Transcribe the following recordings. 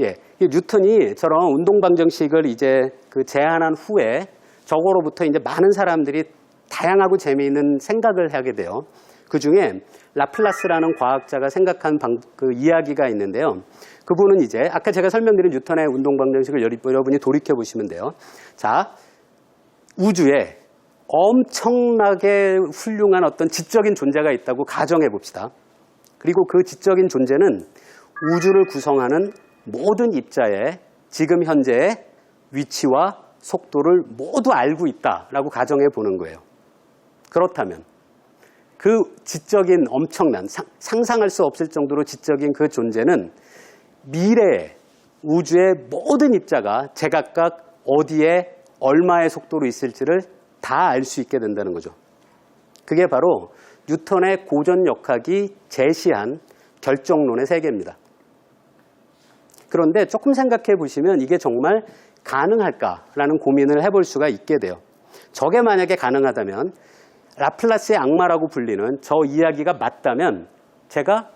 예, 뉴턴이 저런 운동 방정식을 이제 그 제안한 후에 저거로부터 이제 많은 사람들이 다양하고 재미있는 생각을 하게 돼요. 그 중에 라플라스라는 과학자가 생각한 그 이야기가 있는데요. 그분은 이제 아까 제가 설명드린 뉴턴의 운동 방정식을 여러분이 돌이켜 보시면 돼요. 자, 우주에 엄청나게 훌륭한 어떤 지적인 존재가 있다고 가정해 봅시다. 그리고 그 지적인 존재는 우주를 구성하는 모든 입자의 지금 현재의 위치와 속도를 모두 알고 있다라고 가정해 보는 거예요. 그렇다면 그 지적인 엄청난 상상할 수 없을 정도로 지적인 그 존재는 미래의 우주의 모든 입자가 제각각 어디에 얼마의 속도로 있을지를 다 알 수 있게 된다는 거죠. 그게 바로 뉴턴의 고전역학이 제시한 결정론의 세계입니다. 그런데 조금 생각해 보시면 이게 정말 가능할까라는 고민을 해볼 수가 있게 돼요. 저게 만약에 가능하다면 라플라스의 악마라고 불리는 저 이야기가 맞다면 제가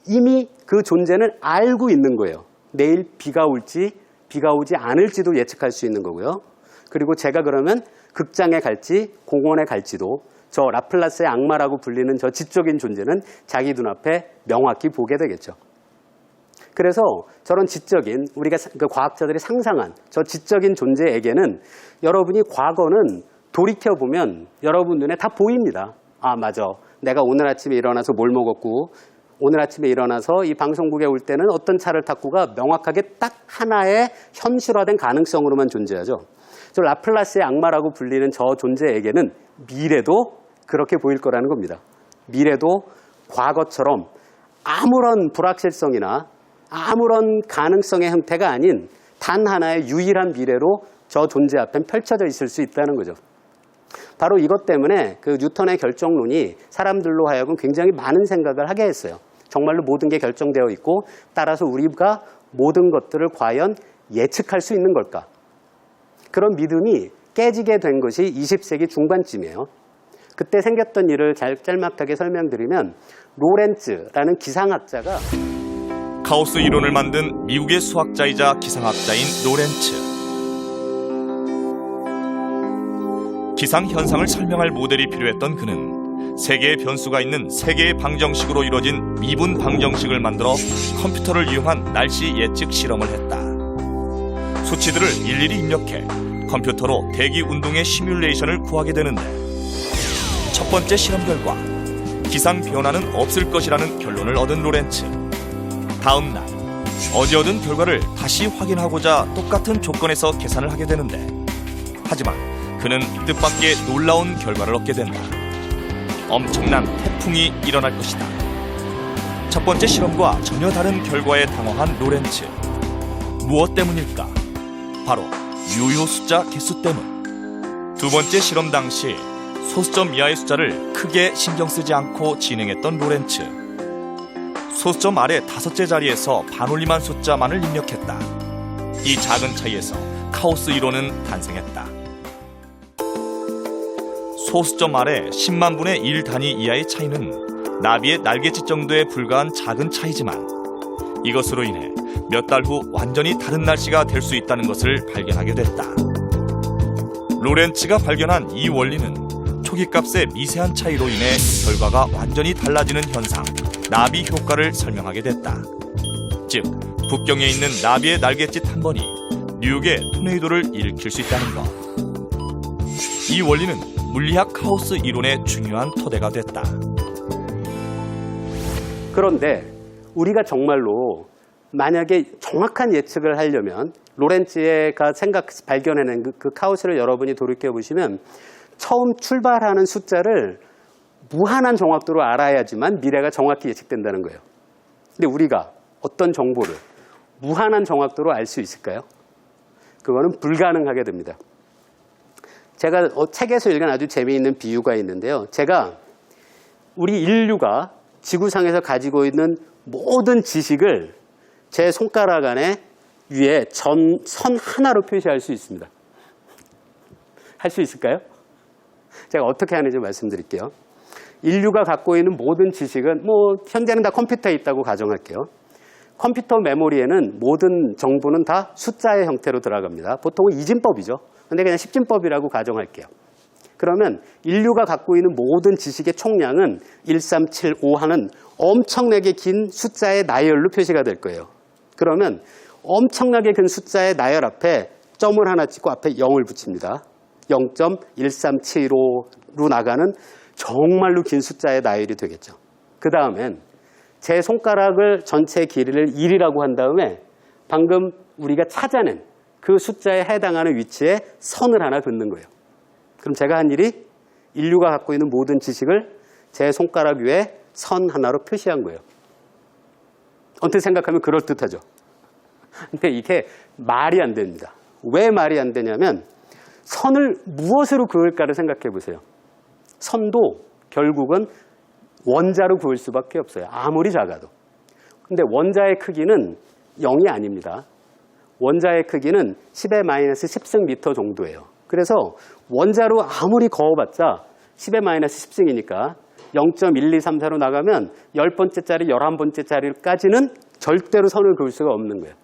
이미 그 존재는 알고 있는 거예요. 내일 비가 올지 비가 오지 않을지도 예측할 수 있는 거고요. 그리고 제가 그러면 극장에 갈지 공원에 갈지도 저 라플라스의 악마라고 불리는 저 지적인 존재는 자기 눈앞에 명확히 보게 되겠죠. 그래서 저런 지적인 우리가 그 과학자들이 상상한 저 지적인 존재에게는 여러분이 과거는 돌이켜보면 여러분 눈에 다 보입니다. 아, 맞아. 내가 오늘 아침에 일어나서 뭘 먹었고 오늘 아침에 일어나서 이 방송국에 올 때는 어떤 차를 탔고가 명확하게 딱 하나의 현실화된 가능성으로만 존재하죠. 저 라플라스의 악마라고 불리는 저 존재에게는 미래도 그렇게 보일 거라는 겁니다. 미래도 과거처럼 아무런 불확실성이나 아무런 가능성의 형태가 아닌 단 하나의 유일한 미래로 저 존재 앞엔 펼쳐져 있을 수 있다는 거죠. 바로 이것 때문에 그 뉴턴의 결정론이 사람들로 하여금 굉장히 많은 생각을 하게 했어요. 정말로 모든 게 결정되어 있고 따라서 우리가 모든 것들을 과연 예측할 수 있는 걸까? 그런 믿음이 깨지게 된 것이 20세기 중반쯤이에요. 그때 생겼던 일을 짤막하게 설명드리면 로렌츠라는 기상학자가 카오스 이론을 만든 미국의 수학자이자 기상학자인 로렌츠. 기상 현상을 설명할 모델이 필요했던 그는 세계의 변수가 있는 세 개의 방정식으로 이루어진 미분 방정식을 만들어 컴퓨터를 이용한 날씨 예측 실험을 했다. 수치들을 일일이 입력해 컴퓨터로 대기 운동의 시뮬레이션을 구하게 되는데 첫 번째 실험 결과 기상 변화는 없을 것이라는 결론을 얻은 로렌츠. 다음 날 어제 얻은 결과를 다시 확인하고자 똑같은 조건에서 계산을 하게 되는데 하지만 그는 뜻밖의 놀라운 결과를 얻게 된다. 엄청난 태풍이 일어날 것이다. 첫 번째 실험과 전혀 다른 결과에 당황한 로렌츠. 무엇 때문일까? 바로 유효 숫자 개수 때문. 두 번째 실험 당시 소수점 이하의 숫자를 크게 신경 쓰지 않고 진행했던 로렌츠. 소수점 아래 다섯째 자리에서 반올림한 숫자만을 입력했다. 이 작은 차이에서 카오스 이론은 탄생했다. 소수점 아래 10만 분의 1 단위 이하의 차이는 나비의 날갯짓 정도에 불과한 작은 차이지만 이것으로 인해 몇 달 후 완전히 다른 날씨가 될 수 있다는 것을 발견하게 됐다. 로렌츠가 발견한 이 원리는 초기값의 미세한 차이로 인해 결과가 완전히 달라지는 현상, 나비 효과를 설명하게 됐다. 즉, 북경에 있는 나비의 날갯짓 한 번이 뉴욕의 토네이도를 일으킬 수 있다는 것. 이 원리는 물리학 카오스 이론의 중요한 토대가 됐다. 그런데 우리가 정말로 만약에 정확한 예측을 하려면 로렌츠가 발견해낸 그 카오스를 여러분이 돌이켜보시면 처음 출발하는 숫자를 무한한 정확도로 알아야지만 미래가 정확히 예측된다는 거예요. 근데 우리가 어떤 정보를 무한한 정확도로 알 수 있을까요? 그거는 불가능하게 됩니다. 제가 책에서 읽은 아주 재미있는 비유가 있는데요. 제가 우리 인류가 지구상에서 가지고 있는 모든 지식을 제 손가락 안에 위에 선 하나로 표시할 수 있습니다. 할 수 있을까요? 제가 어떻게 하는지 말씀드릴게요. 인류가 갖고 있는 모든 지식은 현재는 다 컴퓨터에 있다고 가정할게요. 컴퓨터 메모리에는 모든 정보는 다 숫자의 형태로 들어갑니다. 보통은 이진법이죠. 근데 그냥 십진법이라고 가정할게요. 그러면 인류가 갖고 있는 모든 지식의 총량은 1375 하는 엄청나게 긴 숫자의 나열로 표시가 될 거예요. 그러면 엄청나게 긴 숫자의 나열 앞에 점을 하나 찍고 앞에 0을 붙입니다. 0.1375로 나가는 정말로 긴 숫자의 나열이 되겠죠. 그 다음엔 제 손가락을 전체 길이를 1이라고 한 다음에 방금 우리가 찾아낸 그 숫자에 해당하는 위치에 선을 하나 긋는 거예요. 그럼 제가 한 일이 인류가 갖고 있는 모든 지식을 제 손가락 위에 선 하나로 표시한 거예요. 언뜻 생각하면 그럴듯하죠. 근데 이게 말이 안 됩니다. 왜 말이 안 되냐면 선을 무엇으로 그을까를 생각해 보세요. 선도 결국은 원자로 그을 수밖에 없어요. 아무리 작아도. 근데 원자의 크기는 0이 아닙니다. 원자의 크기는 10의 마이너스 10승 미터 정도예요. 그래서 원자로 아무리 그어봤자 10의 마이너스 10승이니까 0.1234로 나가면 10번째짜리, 11번째짜리까지는 절대로 선을 그을 수가 없는 거예요.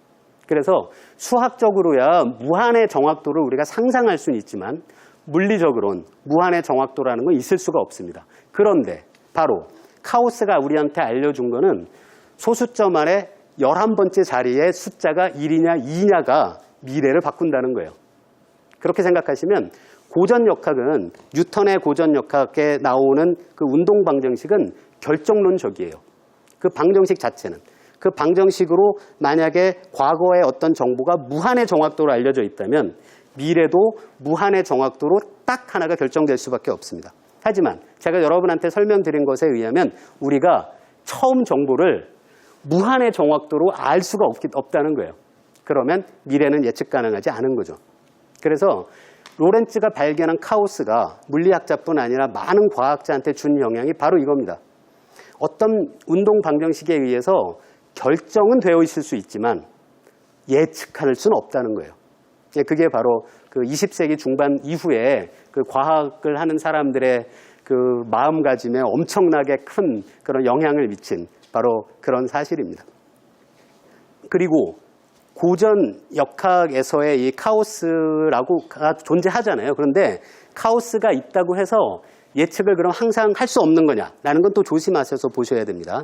그래서 수학적으로야 무한의 정확도를 우리가 상상할 수는 있지만 물리적으로는 무한의 정확도라는 건 있을 수가 없습니다. 그런데 바로 카오스가 우리한테 알려준 거는 소수점 안에 11번째 자리의 숫자가 1이냐 2냐가 미래를 바꾼다는 거예요. 그렇게 생각하시면 고전역학은 뉴턴의 고전역학에 나오는 그 운동 방정식은 결정론적이에요. 그 방정식 자체는. 그 방정식으로 만약에 과거의 어떤 정보가 무한의 정확도로 알려져 있다면 미래도 무한의 정확도로 딱 하나가 결정될 수밖에 없습니다. 하지만 제가 여러분한테 설명드린 것에 의하면 우리가 처음 정보를 무한의 정확도로 알 수가 없다는 거예요. 그러면 미래는 예측 가능하지 않은 거죠. 그래서 로렌츠가 발견한 카오스가 물리학자뿐 아니라 많은 과학자한테 준 영향이 바로 이겁니다. 어떤 운동 방정식에 의해서 결정은 되어 있을 수 있지만 예측할 수는 없다는 거예요. 그게 바로 그 20세기 중반 이후에 그 과학을 하는 사람들의 그 마음가짐에 엄청나게 큰 그런 영향을 미친 바로 그런 사실입니다. 그리고 고전 역학에서의 이 카오스라고가 존재하잖아요. 그런데 카오스가 있다고 해서 예측을 그럼 항상 할 수 없는 거냐라는 건 또 조심하셔서 보셔야 됩니다.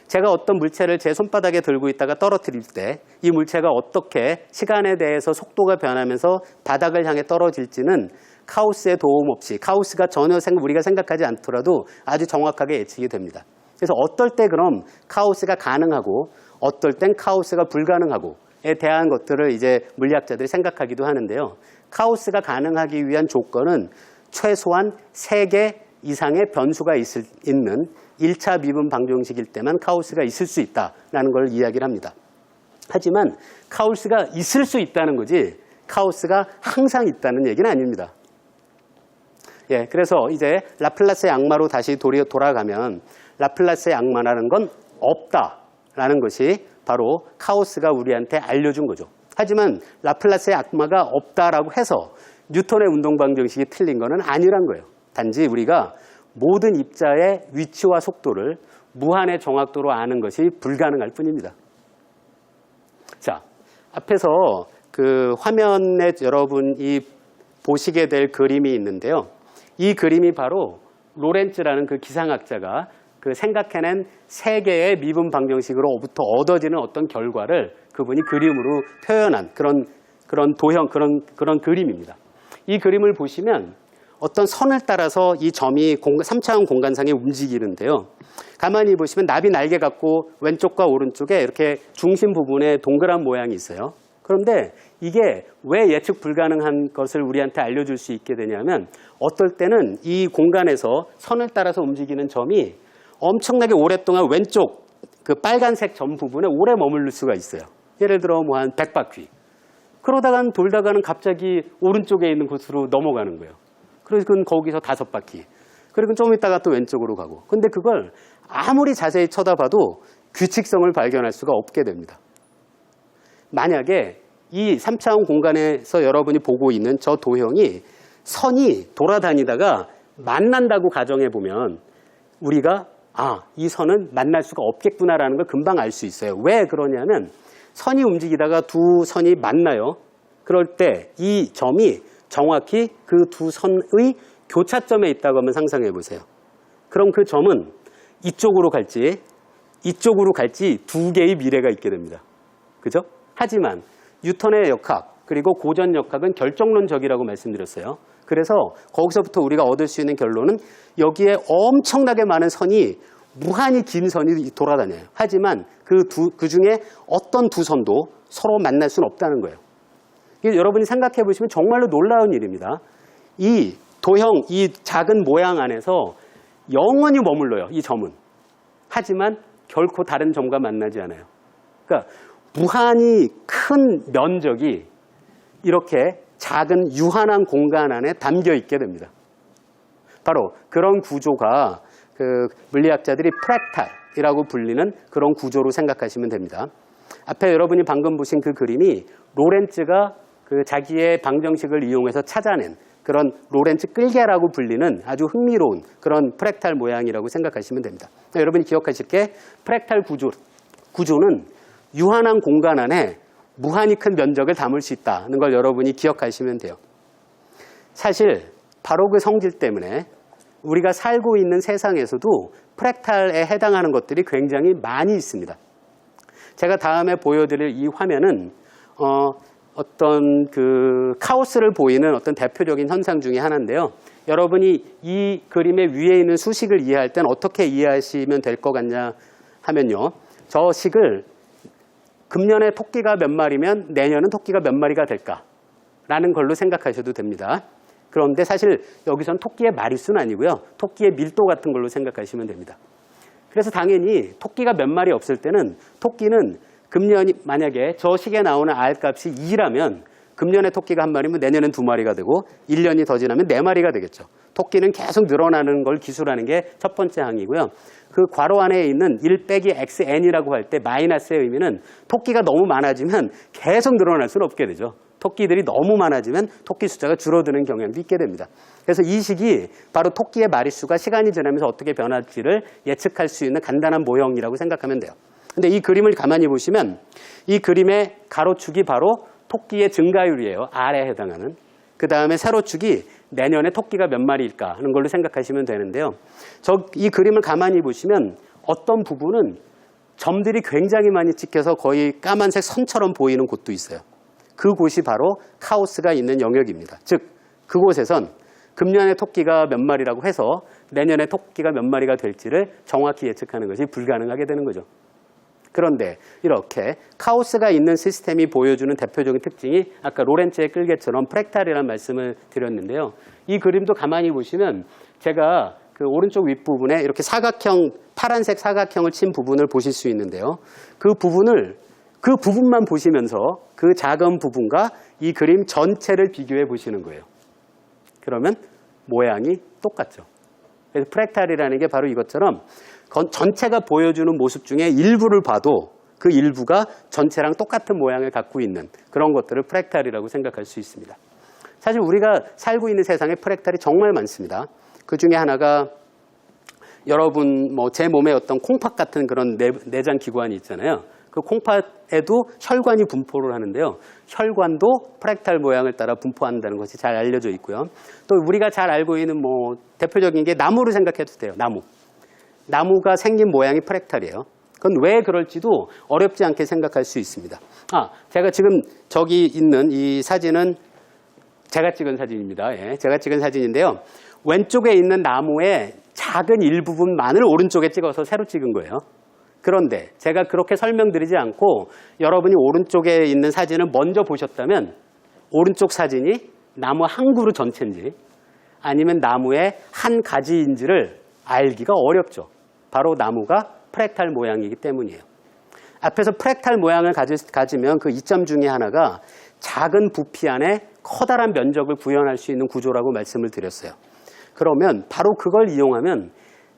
제가 어떤 물체를 제 손바닥에 들고 있다가 떨어뜨릴 때 이 물체가 어떻게 시간에 대해서 속도가 변하면서 바닥을 향해 떨어질지는 카오스의 도움 없이 카오스가 전혀 우리가 생각하지 않더라도 아주 정확하게 예측이 됩니다. 그래서 어떨 때 그럼 카오스가 가능하고 어떨 땐 카오스가 불가능하고에 대한 것들을 이제 물리학자들이 생각하기도 하는데요. 카오스가 가능하기 위한 조건은 최소한 3개 이상의 변수가 있는 1차 미분 방정식일 때만 카오스가 있을 수 있다라는 걸 이야기를 합니다. 하지만 카오스가 있을 수 있다는 거지 카오스가 항상 있다는 얘기는 아닙니다. 예, 그래서 이제 라플라스의 악마로 다시 돌아가면 라플라스의 악마라는 건 없다라는 것이 바로 카오스가 우리한테 알려준 거죠. 하지만 라플라스의 악마가 없다라고 해서 뉴턴의 운동 방정식이 틀린 거는 아니란 거예요. 단지 우리가 모든 입자의 위치와 속도를 무한의 정확도로 아는 것이 불가능할 뿐입니다. 자, 앞에서 그 화면에 여러분이 보시게 될 그림이 있는데요. 이 그림이 바로 로렌츠라는 그 기상학자가 그 생각해낸 3개의 미분 방정식으로부터 얻어지는 어떤 결과를 그분이 그림으로 표현한 그런 도형, 그런 그림입니다. 이 그림을 보시면 어떤 선을 따라서 이 점이 3차원 공간상에 움직이는데요. 가만히 보시면 나비 날개 같고 왼쪽과 오른쪽에 이렇게 중심 부분에 동그란 모양이 있어요. 그런데 이게 왜 예측 불가능한 것을 우리한테 알려줄 수 있게 되냐면 어떨 때는 이 공간에서 선을 따라서 움직이는 점이 엄청나게 오랫동안 왼쪽 그 빨간색 점 부분에 오래 머무를 수가 있어요. 예를 들어 뭐 한 100바퀴. 그러다간 돌다가는 갑자기 오른쪽에 있는 곳으로 넘어가는 거예요. 그래서 그건 거기서 5바퀴. 그리고 좀 있다가 또 왼쪽으로 가고. 근데 그걸 아무리 자세히 쳐다봐도 규칙성을 발견할 수가 없게 됩니다. 만약에 이 3차원 공간에서 여러분이 보고 있는 저 도형이 선이 돌아다니다가 만난다고 가정해 보면 우리가 이 선은 만날 수가 없겠구나라는 걸 금방 알 수 있어요. 왜 그러냐면 선이 움직이다가 두 선이 만나요. 그럴 때 이 점이 정확히 그 두 선의 교차점에 있다고 한번 상상해 보세요. 그럼 그 점은 이쪽으로 갈지 두 개의 미래가 있게 됩니다. 그죠? 하지만 뉴턴의 역학 그리고 고전 역학은 결정론적이라고 말씀드렸어요. 그래서 거기서부터 우리가 얻을 수 있는 결론은 여기에 엄청나게 많은 선이 무한히 긴 선이 돌아다녀요. 하지만 그 중에 어떤 두 선도 서로 만날 수는 없다는 거예요. 여러분이 생각해 보시면 정말로 놀라운 일입니다. 이 도형, 이 작은 모양 안에서 영원히 머물러요. 이 점은. 하지만 결코 다른 점과 만나지 않아요. 그러니까 무한히 큰 면적이 이렇게 작은 유한한 공간 안에 담겨 있게 됩니다. 바로 그런 구조가 그 물리학자들이 프랙탈이라고 불리는 그런 구조로 생각하시면 됩니다. 앞에 여러분이 방금 보신 그 그림이 로렌츠가 그 자기의 방정식을 이용해서 찾아낸 그런 로렌츠 끌개라고 불리는 아주 흥미로운 그런 프랙탈 모양이라고 생각하시면 됩니다. 여러분이 기억하실 게 프랙탈 구조는 유한한 공간 안에 무한히 큰 면적을 담을 수 있다는 걸 여러분이 기억하시면 돼요. 사실 바로 그 성질 때문에 우리가 살고 있는 세상에서도 프랙탈에 해당하는 것들이 굉장히 많이 있습니다. 제가 다음에 보여드릴 이 화면은 어떤 그 카오스를 보이는 어떤 대표적인 현상 중에 하나인데요. 여러분이 이 그림의 위에 있는 수식을 이해할 땐 어떻게 이해하시면 될 것 같냐 하면요. 저 식을 금년에 토끼가 몇 마리면 내년은 토끼가 몇 마리가 될까라는 걸로 생각하셔도 됩니다. 그런데 사실 여기선 토끼의 마리수는 아니고요. 토끼의 밀도 같은 걸로 생각하시면 됩니다. 그래서 당연히 토끼가 몇 마리 없을 때는 토끼는 금년이 만약에 저 식에 나오는 R값이 2라면 금년에 토끼가 한 마리면 내년엔 2마리가 되고 1년이 더 지나면 4마리가 되겠죠. 토끼는 계속 늘어나는 걸 기술하는 게 첫 번째 항이고요. 그 괄호 안에 있는 1 빼기 xn이라고 할 때 마이너스의 의미는 토끼가 너무 많아지면 계속 늘어날 수는 없게 되죠. 토끼들이 너무 많아지면 토끼 숫자가 줄어드는 경향도 있게 됩니다. 그래서 이 식이 바로 토끼의 마리수가 시간이 지나면서 어떻게 변할지를 예측할 수 있는 간단한 모형이라고 생각하면 돼요. 근데 이 그림을 가만히 보시면 이 그림의 가로축이 바로 토끼의 증가율이에요. R에 해당하는. 그 다음에 세로축이 내년에 토끼가 몇 마리일까 하는 걸로 생각하시면 되는데요. 이 그림을 가만히 보시면 어떤 부분은 점들이 굉장히 많이 찍혀서 거의 까만색 선처럼 보이는 곳도 있어요. 그곳이 바로 카오스가 있는 영역입니다. 즉 그곳에선 금년에 토끼가 몇 마리라고 해서 내년에 토끼가 몇 마리가 될지를 정확히 예측하는 것이 불가능하게 되는 거죠. 그런데 이렇게 카오스가 있는 시스템이 보여주는 대표적인 특징이 아까 로렌츠의 끌개처럼 프랙탈이라는 말씀을 드렸는데요. 이 그림도 가만히 보시면 제가 그 오른쪽 윗부분에 이렇게 사각형, 파란색 사각형을 친 부분을 보실 수 있는데요. 그 부분만 보시면서 그 작은 부분과 이 그림 전체를 비교해 보시는 거예요. 그러면 모양이 똑같죠. 그래서 프랙탈이라는 게 바로 이것처럼 전체가 보여주는 모습 중에 일부를 봐도 그 일부가 전체랑 똑같은 모양을 갖고 있는 그런 것들을 프랙탈이라고 생각할 수 있습니다. 사실 우리가 살고 있는 세상에 프랙탈이 정말 많습니다. 그 중에 하나가 여러분 제 몸에 어떤 콩팥 같은 그런 내장 기관이 있잖아요. 그 콩팥에도 혈관이 분포를 하는데요. 혈관도 프랙탈 모양을 따라 분포한다는 것이 잘 알려져 있고요. 또 우리가 잘 알고 있는 대표적인 게 나무를 생각해도 돼요. 나무가 생긴 모양이 프랙탈이에요. 그건 왜 그럴지도 어렵지 않게 생각할 수 있습니다. 제가 지금 저기 있는 이 사진은 제가 찍은 사진입니다. 예, 제가 찍은 사진인데요. 왼쪽에 있는 나무의 작은 일부분만을 오른쪽에 찍어서 새로 찍은 거예요. 그런데 제가 그렇게 설명드리지 않고 여러분이 오른쪽에 있는 사진을 먼저 보셨다면 오른쪽 사진이 나무 한 그루 전체인지 아니면 나무의 한 가지인지를 알기가 어렵죠. 바로 나무가 프랙탈 모양이기 때문이에요. 앞에서 프랙탈 모양을 가지면 그 이점 중에 하나가 작은 부피 안에 커다란 면적을 구현할 수 있는 구조라고 말씀을 드렸어요. 그러면 바로 그걸 이용하면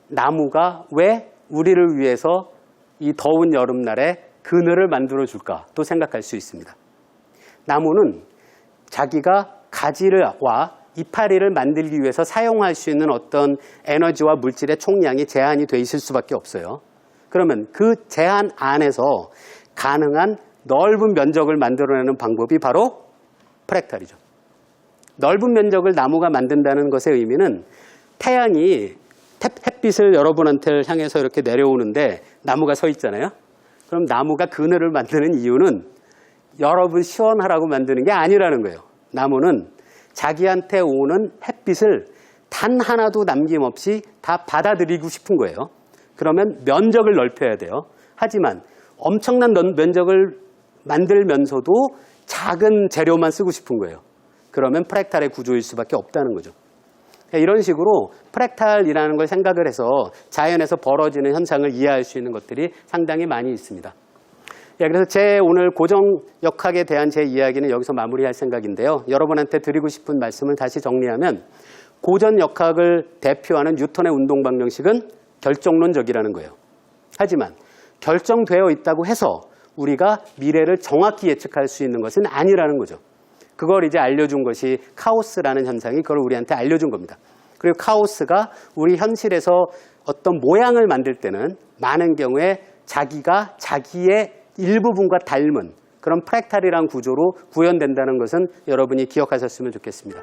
나무가 왜 우리를 위해서 이 더운 여름날에 그늘을 만들어줄까 또 생각할 수 있습니다. 나무는 자기가 가지와 이파리를 만들기 위해서 사용할 수 있는 어떤 에너지와 물질의 총량이 제한이 돼 있을 수밖에 없어요. 그러면 그 제한 안에서 가능한 넓은 면적을 만들어내는 방법이 바로 프랙탈이죠. 넓은 면적을 나무가 만든다는 것의 의미는 태양이 햇빛을 여러분한테 향해서 이렇게 내려오는데 나무가 서 있잖아요. 그럼 나무가 그늘을 만드는 이유는 여러분 시원하라고 만드는 게 아니라는 거예요. 나무는 자기한테 오는 햇빛을 단 하나도 남김없이 다 받아들이고 싶은 거예요. 그러면 면적을 넓혀야 돼요. 하지만 엄청난 면적을 만들면서도 작은 재료만 쓰고 싶은 거예요. 그러면 프랙탈의 구조일 수밖에 없다는 거죠. 이런 식으로 프랙탈이라는 걸 생각을 해서 자연에서 벌어지는 현상을 이해할 수 있는 것들이 상당히 많이 있습니다. 그래서 제 오늘 고정역학에 대한 제 이야기는 여기서 마무리할 생각인데요. 여러분한테 드리고 싶은 말씀을 다시 정리하면 고전역학을 대표하는 뉴턴의 운동 방정식은 결정론적이라는 거예요. 하지만 결정되어 있다고 해서 우리가 미래를 정확히 예측할 수 있는 것은 아니라는 거죠. 그걸 이제 알려준 것이 카오스라는 현상이 그걸 우리한테 알려준 겁니다. 그리고 카오스가 우리 현실에서 어떤 모양을 만들 때는 많은 경우에 자기가 자기의 일부분과 닮은 그런 프랙탈이라는 구조로 구현된다는 것은 여러분이 기억하셨으면 좋겠습니다.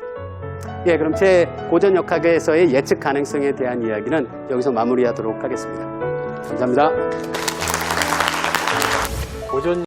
그럼 제 고전역학에서의 예측 가능성에 대한 이야기는 여기서 마무리하도록 하겠습니다. 감사합니다. 고전